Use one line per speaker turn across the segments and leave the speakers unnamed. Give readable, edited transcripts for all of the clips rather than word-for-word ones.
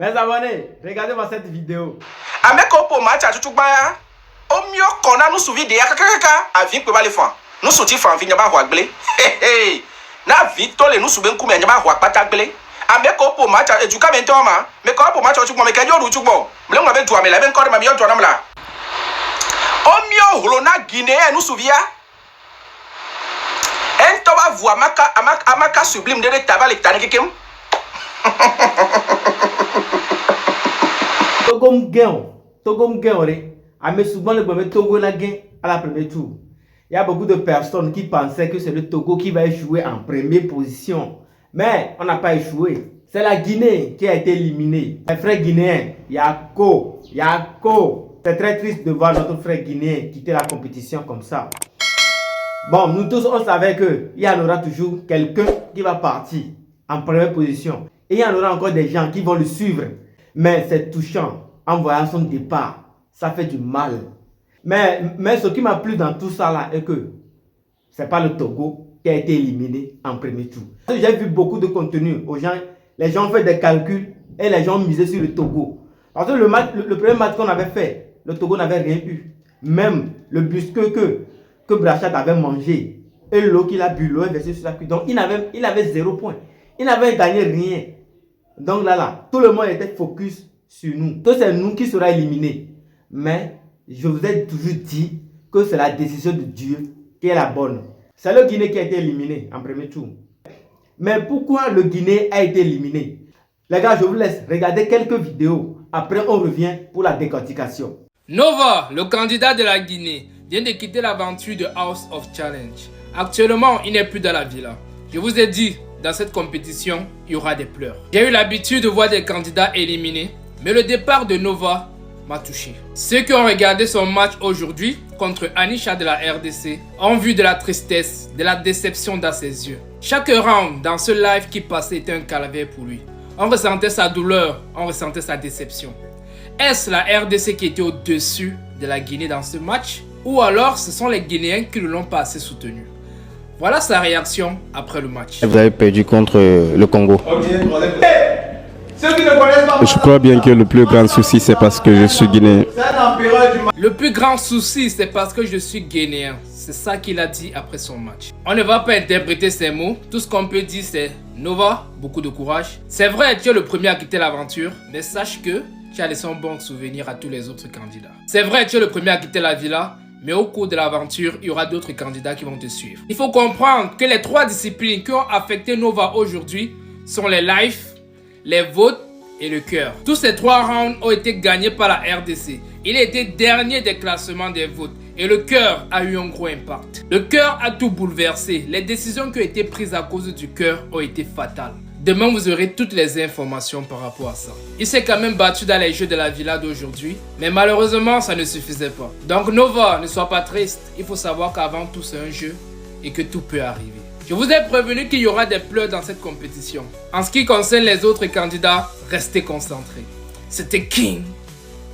Mes abonnés, regardez-moi cette vidéo.
Ameko pour match à tout baya. Au mieux qu'on a nous souvi de yakaka à vie pour les fonds. Nous souti fan vie nyaba huagle. Hey, na vite les nous souben kume nyaba huak patagle. Ameko pour match à eduka mentoma. Mais quand pour match à tout bon, mais quand yo tout bon. Bleu m'avait tout mais la ben corps ma bien toi là. Au mieux holona Guinée nous souvia. En toba voix amaka sublime de tabal et tanikem.
Togom gain, mais souvent le premier Togo la gain à la première tour. Il y a beaucoup de personnes qui pensaient que c'est le Togo qui va échouer en première position. Mais on n'a pas échoué. C'est la Guinée qui a été éliminée. Les frères guinéens, Yako. C'est très triste de voir notre frère guinéen quitter la compétition comme ça. Bon, nous tous on savait qu'il y en aura toujours quelqu'un qui va partir en première position. Et il y en aura encore des gens qui vont le suivre. Mais c'est touchant. En voyant son départ, ça fait du mal. Mais ce qui m'a plu dans tout ça là est que c'est pas le Togo qui a été éliminé en premier tour. J'ai vu beaucoup de contenu aux gens. Les gens ont fait des calculs et les gens ont misé sur le Togo. Parce que le premier match qu'on avait fait, le Togo n'avait rien eu. Même le biscuit que Brachat avait mangé et l'eau qu'il a bu, l'eau est versée sur sa cuisse. Donc il avait 0 point. Il n'avait gagné rien. Donc là, tout le monde était focus sur nous. Donc c'est nous qui serons éliminés. Mais je vous ai toujours dit que c'est la décision de Dieu qui est la bonne. C'est le Guinée qui a été éliminé en premier tour. Mais pourquoi le Guinée a été éliminé? Les gars, je vous laisse regarder quelques vidéos. Après, on revient pour la décortication.
Nova, le candidat de la Guinée, vient de quitter l'aventure de House of Challenge. Actuellement, il n'est plus dans la villa. Je vous ai dit, dans cette compétition, il y aura des pleurs. J'ai eu l'habitude de voir des candidats éliminés, mais le départ de Nova m'a touché. Ceux qui ont regardé son match aujourd'hui contre Anisha de la RDC ont vu de la tristesse, de la déception dans ses yeux. Chaque round dans ce live qui passait était un calvaire pour lui. On ressentait sa douleur, on ressentait sa déception. Est-ce la RDC qui était au-dessus de la Guinée dans ce match? Ou alors ce sont les Guinéens qui ne l'ont pas assez soutenu? Voilà sa réaction après le match.
Vous avez perdu contre le Congo. Je crois bien que le plus grand souci, c'est parce que je suis guinéen.
Le plus grand souci, c'est parce que je suis guinéen. C'est ça qu'il a dit après son match. On ne va pas interpréter ces mots. Tout ce qu'on peut dire, c'est Nova, beaucoup de courage. C'est vrai, tu es le premier à quitter l'aventure, mais sache que tu as laissé un bon souvenir à tous les autres candidats. C'est vrai, tu es le premier à quitter la villa, mais au cours de l'aventure, il y aura d'autres candidats qui vont te suivre. Il faut comprendre que les 3 disciplines qui ont affecté Nova aujourd'hui sont les lives, les votes et le cœur. Tous ces 3 rounds ont été gagnés par la RDC. Il a été dernier des classements des votes et le cœur a eu un gros impact. Le cœur a tout bouleversé. Les décisions qui ont été prises à cause du cœur ont été fatales. Demain, vous aurez toutes les informations par rapport à ça. Il s'est quand même battu dans les jeux de la villa d'aujourd'hui, mais malheureusement, ça ne suffisait pas. Donc Nova, ne sois pas triste. Il faut savoir qu'avant tout, c'est un jeu et que tout peut arriver. Je vous ai prévenu qu'il y aura des pleurs dans cette compétition. En ce qui concerne les autres candidats, restez concentrés. C'était King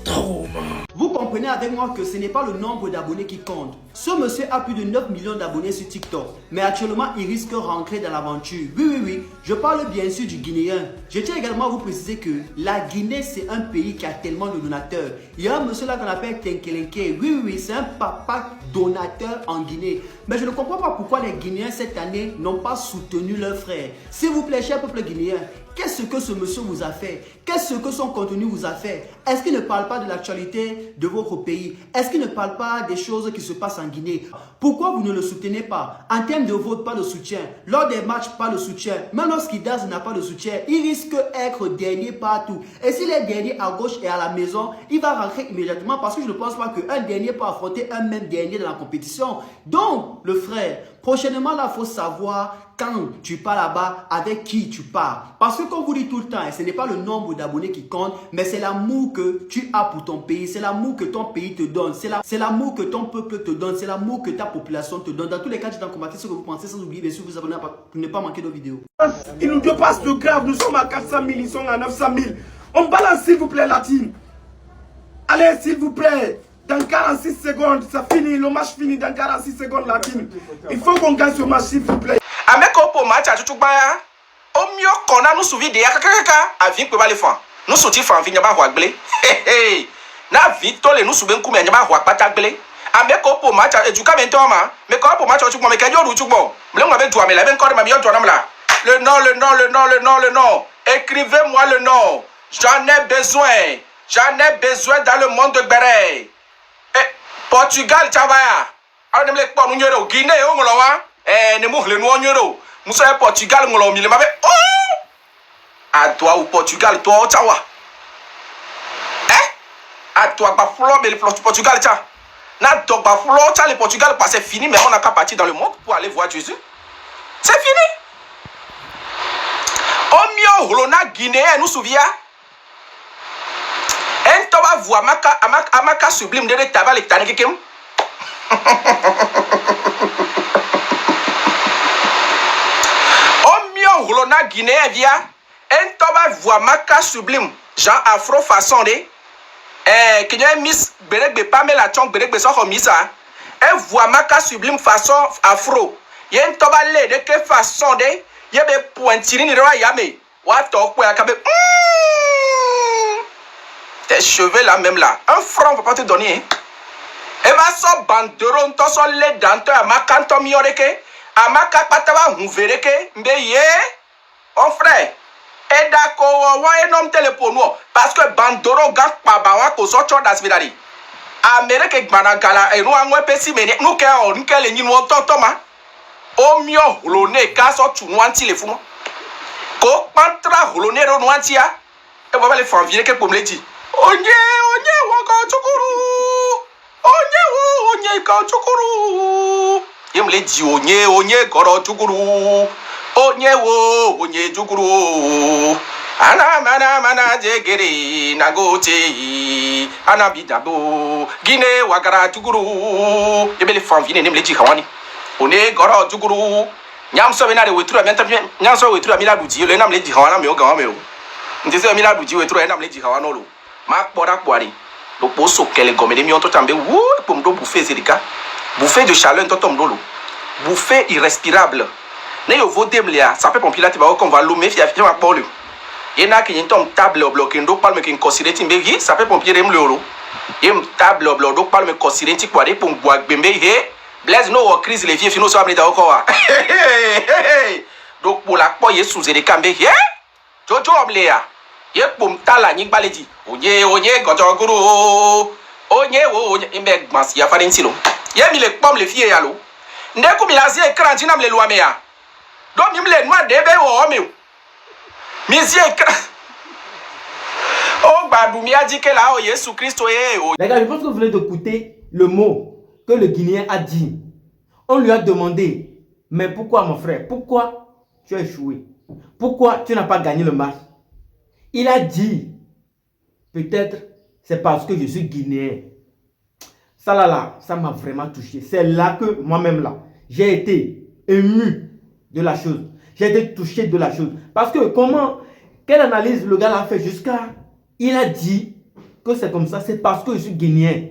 Trauma.
Vous comprenez avec moi que ce n'est pas le nombre d'abonnés qui compte. Ce monsieur a plus de 9 millions d'abonnés sur TikTok, mais actuellement il risque de rentrer dans l'aventure. Oui, je parle bien sûr du Guinéen. Je tiens également à vous préciser que la Guinée c'est un pays qui a tellement de donateurs. Il y a un monsieur là qu'on appelle Tenkelenke. Oui, c'est un papa donateur en Guinée. Mais je ne comprends pas pourquoi les Guinéens cette année n'ont pas soutenu leurs frères. S'il vous plaît, cher peuple guinéen, qu'est-ce que ce monsieur vous a fait? Qu'est-ce que son contenu vous a fait? Est-ce qu'il ne parle pas de l'actualité de votre pays? Est-ce qu'il ne parle pas des choses qui se passent en Guinée? Pourquoi vous ne le soutenez pas? En termes de vote, pas de soutien. Lors des matchs, pas de soutien. Même lorsqu'il danse, il n'a pas de soutien. Il risque d'être dernier partout. Et s'il est dernier à gauche et à la maison, il va rentrer immédiatement parce que je ne pense pas qu'un dernier peut affronter un même dernier dans la compétition. Donc, le frère, prochainement, là, il faut savoir quand tu pars là-bas, avec qui tu pars. Parce que comme vous dites tout le temps, ce n'est pas le nombre d'abonnés qui compte, mais c'est l'amour que tu as pour ton pays. C'est l'amour que ton pays te donne. C'est l'amour que ton peuple te donne. C'est l'amour que ta population te donne. Dans tous les cas, tu t'en combattre ce que vous pensez, sans oublier bien sûr vous abonner pour ne pas manquer nos vidéos.
Il nous dépasse de grave. Nous sommes à 400 000, ils sont à 900 000. On balance s'il vous plaît la team. Allez s'il vous plaît. Dans 46 secondes, ça finit. Le match finit dans 46 secondes la team. Il faut qu'on gagne ce match s'il vous plaît. Ameko pour match à tout baya. Au mieux qu'on a nous souvi de yakaka à vie pour les fonds. nous souti fan vi nyaba hoagbele. Na vito le nous souben kume nyaba hoakpata gbele. Ameko po match eduka mentoma, me ko po match ochukmo me kenyo ruchukmo. Mle ngabe dua me la ben ko ma mi yo dua la. Le nom, le nom, le nom, le nom, le nom. Écrivez-moi le nom. J'en ai besoin. J'en ai besoin dans le monde de Béré. Portugal, Tchavaya. Alors, ne me pas nous Guinée, on l'a. Ne mou le noir nyoro. Moussa Portugal, on l'a mis le mauvais. Oh! À toi ou Portugal, toi, Ottawa. À toi, Baflo, mais le Portugal, tiens. N'a donc Baflo, tiens, le Portugal, c'est fini, mais on n'a qu'à partir dans le monde pour aller voir Jésus. C'est fini. Omio Holona Guinée, nous souviens. Un toba voix amaka sublime de tabal et tanikim. Omio Holona Guinée, via. Un toba voix maka sublime. Jean afro façon de. Qui est Miss Beregbe Pamela Chong Beregbe Soho Missa. Un voix maka sublime façon afro. Yen toba le de que façon de. Yebe pointini ni roi yame. Wa tok pour akabe. Tes cheveux là même là. Un franc va pas te donner. Et va so banderon to so le danto amaka to mioreke. Amaka pataba mouvereke. Mbeye. On frère. Et d'accord, wa enom téléphone parce que bandoro gak pa bawa ko so cho das vidari. Amerique gbanagala e no anwe pesi me no ke o nke le nyinu totoma. Omio holone ka so tunuanti le fumo ko pantra holone ro nuantia e baba le fanvire ke pomleti onye wo ka chukuru onye ka chukuru yemle di onye goro chukuru onye chukuru mana jegere nagote anabidabo gine wagara chukuru yemle fanvire nemle di hawani on est goro juguru nyam so bena de wetru amenta nyam so wetru amila duji le nam le ji hawana me o gawa me o ntese amila duji wetru e nam le ji hawana lo ma kpora kpori lo poso kele gomede mi on to tambe wu pom do bouffer zedika bouffer de chaleur to tom lolo bouffer irrespirable ne yo vodem lia ça fait pompier là ti ba ko va lo me fi ma polo yena ki tom table bloqué ndo palme ki considérer timbe yi ça fait pompier rem lolo yem table bloqué do palme considérer ti kwade pom gwa gbembe he Blaise no crise les vieux finaux so abli da oko wa. Donc pour la po yesu zede kambe he. Jojo oblea. Ye pom tala nyi gbaleji. Onye gojo guru. Onye imbe mas ya farin silo. Ye mi le pom le fie ya lo. Ndeku mi la zie ekran tinam le lwa me ya. Do mi mle nwa debe wo me. Mi zie ekran. Oh badou mi a dit que là oh Jésus Christ
Les gars, je pense que vous venez d'écouter le mot que le Guinéen a dit. On lui a demandé, mais pourquoi mon frère, pourquoi tu as échoué? Pourquoi tu n'as pas gagné le match? Il a dit, peut-être c'est parce que je suis Guinéen. Ça là, ça m'a vraiment touché. C'est là que moi-même là, j'ai été ému de la chose. J'ai été touché de la chose. Parce que quelle analyse le gars a fait jusqu'à, il a dit que c'est comme ça, c'est parce que je suis Guinéen.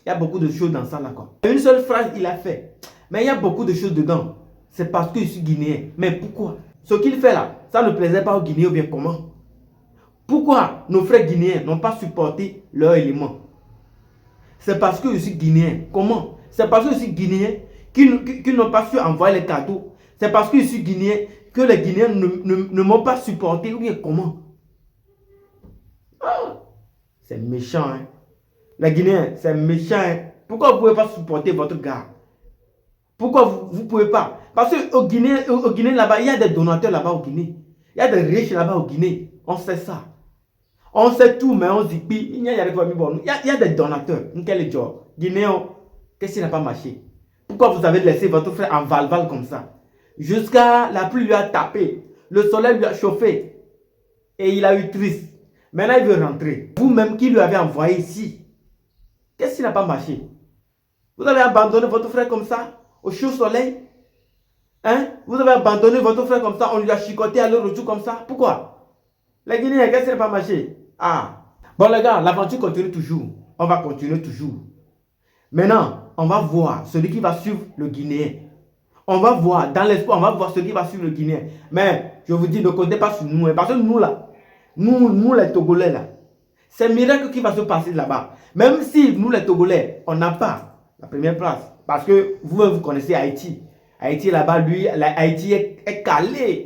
Il y a beaucoup de choses dans ça là quoi. Une seule phrase il a fait. Mais il y a beaucoup de choses dedans. C'est parce que je suis Guinéen. Mais pourquoi? Ce qu'il fait là, ça ne plaisait pas aux Guinéens ou bien comment? Pourquoi nos frères guinéens n'ont pas supporté leur élément? C'est parce que je suis Guinéen. Comment? C'est parce que je suis Guinéen qu'ils n'ont pas su envoyer les cadeaux. C'est parce que je suis Guinéen que les Guinéens ne m'ont pas supporté ou bien comment? Ah, c'est méchant hein. Les Guinéens, c'est méchant. Hein? Pourquoi vous ne pouvez pas supporter votre gars? Pourquoi vous ne pouvez pas? Parce qu'au Guinée là-bas, il y a des donateurs là-bas au Guinée. Il y a des riches là-bas au Guinée. On sait ça. On sait tout, mais on dit, il y a des donateurs. Quel job? Guinéen, qu'est-ce qui n'a pas marché? Pourquoi vous avez laissé votre frère en val-val comme ça? Jusqu'à la pluie lui a tapé. Le soleil lui a chauffé. Et il a eu triste. Maintenant, il veut rentrer. Vous-même qui lui avez envoyé ici. Qu'est-ce qui n'a pas marché? Vous avez abandonné votre frère comme ça, au chaud soleil? Hein? Vous avez abandonné votre frère comme ça, on lui a chicoté à l'heure retour comme ça? Pourquoi? Les Guinéens, qu'est-ce qui n'a pas marché? Ah! Bon les gars, l'aventure continue toujours. On va continuer toujours. Maintenant, on va voir celui qui va suivre le Guinéen. On va voir, dans l'espoir, on va voir celui qui va suivre le Guinéen. Mais, je vous dis, ne comptez pas sur nous. Parce que nous là, Nous les Togolais là, c'est un miracle qui va se passer là-bas. Même si nous les Togolais, on n'a pas la première place. Parce que vous connaissez Haïti. Haïti là-bas, lui, Haïti est calé.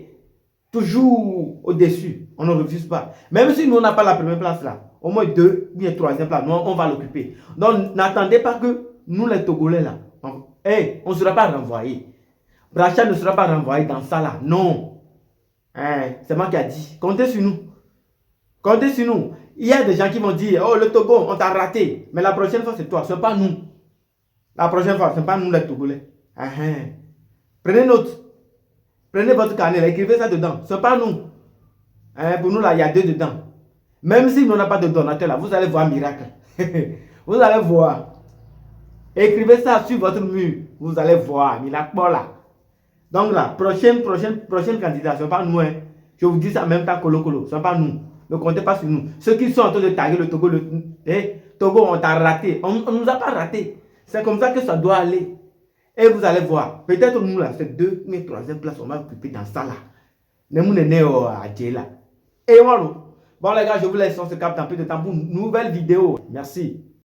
Toujours au-dessus. On ne refuse pas. Même si nous, on n'a pas la première place là, au moins 2 ou bien 3e place, nous, on va l'occuper. Donc, n'attendez pas que nous, les Togolais là, on ne sera pas renvoyés. Bracha ne sera pas renvoyé dans ça là. Non. C'est moi qui a dit. Comptez sur nous. Comptez sur nous. Il y a des gens qui vont dire, oh le Togo, on t'a raté. Mais la prochaine fois, c'est toi, ce n'est pas nous. La prochaine fois, ce n'est pas nous les Togolais. Prenez note. Prenez votre carnet, écrivez ça dedans. Ce n'est pas nous. Pour nous, là, il y a 2 dedans. Même si nous n'avons pas de donateur, là, vous allez voir un miracle. Vous allez voir. Écrivez ça sur votre mur. Vous allez voir. Miracle là. Donc là, prochaine candidat, ce n'est pas nous. Je vous dis ça en même temps, Colo. Ce n'est pas nous. Ne comptez pas sur nous. Ceux qui sont en train de taguer le Togo, Togo, on t'a raté. On ne nous a pas raté. C'est comme ça que ça doit aller. Et vous allez voir. Peut-être nous, là, c'est 2 mais 3e place, on va occuper dans ça là. Nous sommes à Djela. Et voilà. Bon les gars, je vous laisse sur ce cap dans peu de temps pour une nouvelle vidéo. Merci.